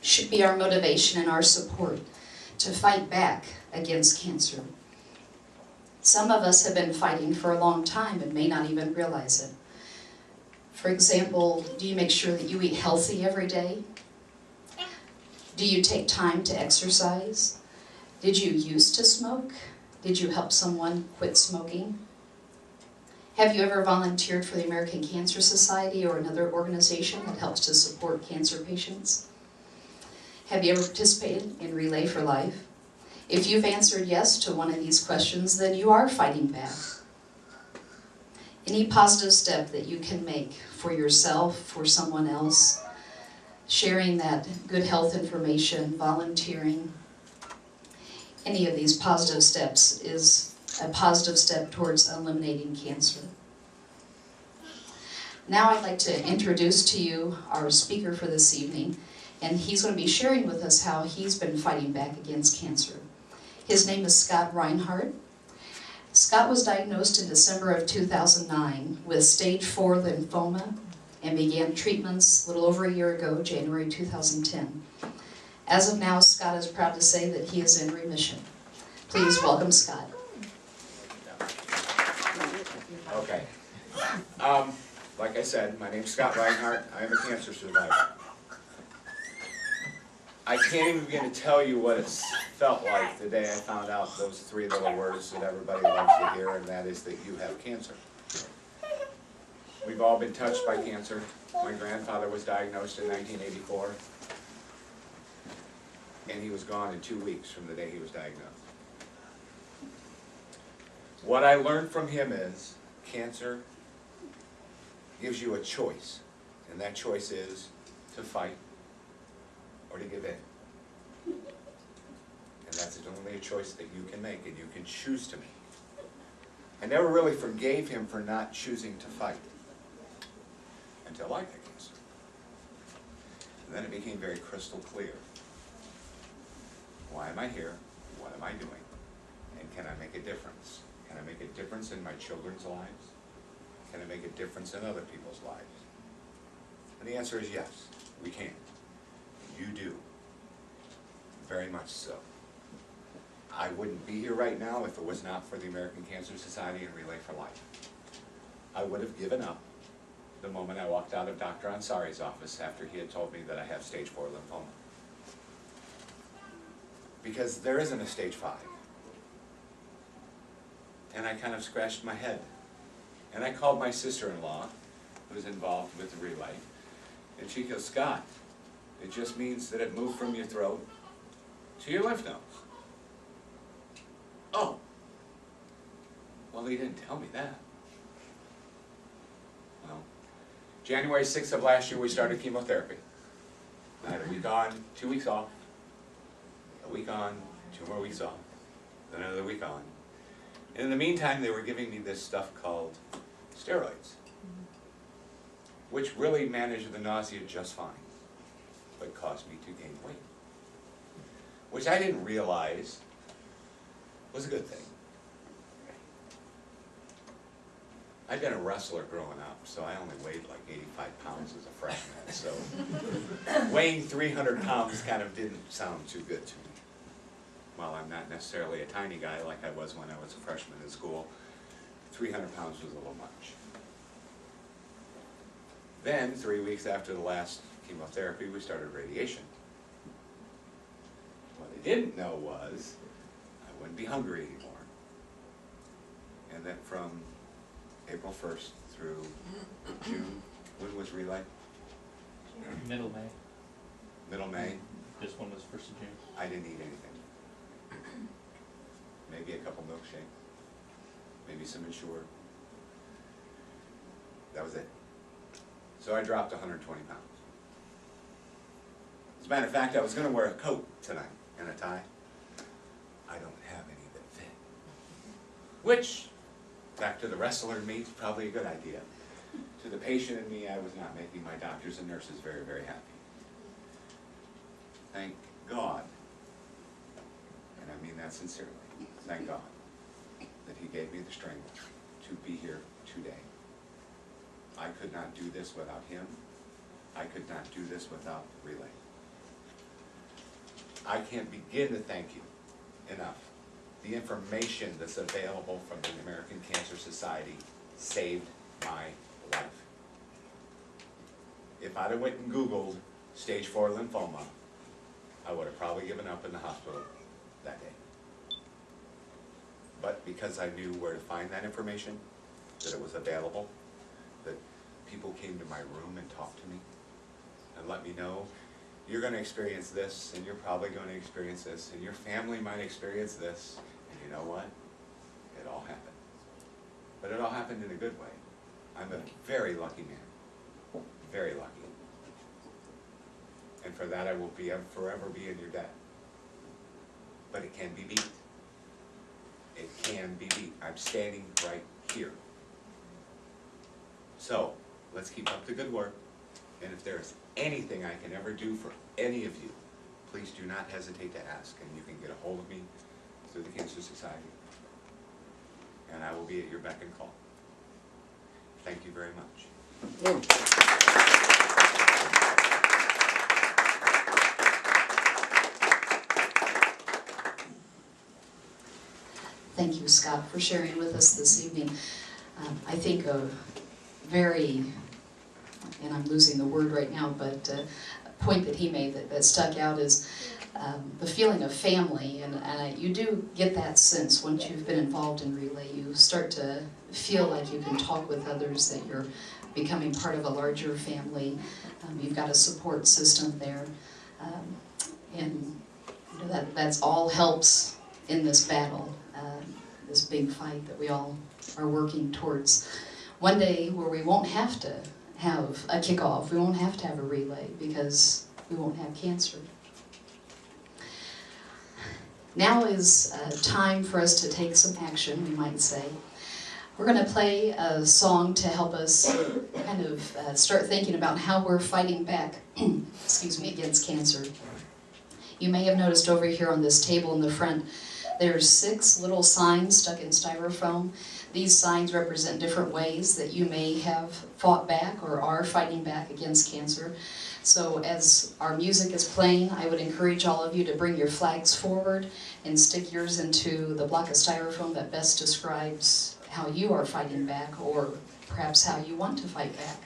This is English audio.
should be our motivation and our support to fight back against cancer. Some of us have been fighting for a long time and may not even realize it. For example, do you make sure that you eat healthy every day? Do you take time to exercise? Did you used to smoke? Did you help someone quit smoking? Have you ever volunteered for the American Cancer Society or another organization that helps to support cancer patients? Have you ever participated in Relay for Life? If you've answered yes to one of these questions, then you are fighting back. Any positive step that you can make for yourself, for someone else, sharing that good health information, volunteering, any of these positive steps is a positive step towards eliminating cancer. Now I'd like to introduce to you our speaker for this evening, and he's going to be sharing with us how he's been fighting back against cancer. His name is Scott Reinhardt. Scott was diagnosed in December of 2009 with stage 4 lymphoma and began treatments a little over a year ago, January 2010. As of now, Scott is proud to say that he is in remission. Please welcome Scott. Okay. Like I said, my name's Scott Reinhardt. I am a cancer survivor. I can't even begin to tell you what it's felt like the day I found out those 3 little words that everybody loves to hear, and that is that you have cancer. We've all been touched by cancer. My grandfather was diagnosed in 1984, and he was gone in 2 weeks from the day he was diagnosed. What I learned from him is cancer gives you a choice, and that choice is to fight or to give in. And that's only a choice that you can make, and you can choose to make. I never really forgave him for not choosing to fight until I got cancer. And then it became very crystal clear. Why am I here? What am I doing? And can I make a difference? Can I make a difference in my children's lives? Can I make a difference in other people's lives? And the answer is yes, we can. You do. Very much so. I wouldn't be here right now if it was not for the American Cancer Society and Relay for Life. I would have given up the moment I walked out of Dr. Ansari's office after he had told me that I have stage 4 lymphoma. Because there isn't a stage 5. And I kind of scratched my head. And I called my sister-in-law, who's involved with the Relay, and she goes, Scott, it just means that it moved from your throat to your lymph nodes. Oh. Well, he didn't tell me that. Well, January 6th of last year, we started chemotherapy. I had a week on, 2 weeks off. A week on, 2 more weeks off. Then another week on. And in the meantime, they were giving me this stuff called steroids, which really managed the nausea just fine, but caused me to gain weight, which I didn't realize was a good thing. I'd been a wrestler growing up, so I only weighed like 85 pounds as a freshman, so weighing 300 pounds kind of didn't sound too good to me. While I'm not necessarily a tiny guy like I was when I was a freshman in school, 300 pounds was a little much. Then, 3 weeks after the last chemotherapy, we started radiation. What I didn't know was I wouldn't be hungry anymore. And then from April 1st through June, when was Relay? Middle May. Middle May. This one was 1st of June. I didn't eat anything. Maybe a couple milkshakes. Maybe some Ensure. That was it. So I dropped 120 pounds. As a matter of fact, I was going to wear a coat tonight and a tie. I don't have any that fit. Which, back to the wrestler in me, is probably a good idea. To the patient in me, I was not making my doctors and nurses very, very happy. Thank God, and I mean that sincerely, thank God that He gave me the strength to be here today. I could not do this without Him. I could not do this without Relay. I can't begin to thank you enough. The information that's available from the American Cancer Society saved my life. If I'd have went and Googled stage 4 lymphoma, I would have probably given up in the hospital that day. But because I knew where to find that information, that it was available, that people came to my room and talked to me and let me know, you're going to experience this, and you're probably going to experience this, and your family might experience this, and you know what? It all happened. But it all happened in a good way. I'm a very lucky man. Very lucky. And for that I will forever be in your debt. But it can be beat. It can be beat. I'm standing right here. So, let's keep up the good work. And if there's anything I can ever do for any of you, please do not hesitate to ask. And you can get a hold of me through the Cancer Society. And I will be at your beck and call. Thank you very much. Thank you, Scott, for sharing with us this evening. I think a very, and I'm losing the word right now, but a point that he made that stuck out is the feeling of family, and you do get that sense once you've been involved in Relay. You start to feel like you can talk with others, that you're becoming part of a larger family. You've got a support system there, and you know, that's all helps in this battle, this big fight that we all are working towards. One day where we won't have to have a kickoff, we won't have to have a relay because we won't have cancer. Now is time for us to take some action, we might say. We're going to play a song to help us kind of start thinking about how we're fighting back excuse me, against cancer. You may have noticed over here on this table in the front, there's 6 little signs stuck in styrofoam. These signs represent different ways that you may have fought back or are fighting back against cancer. So as our music is playing, I would encourage all of you to bring your flags forward and stick yours into the block of styrofoam that best describes how you are fighting back, or perhaps how you want to fight back.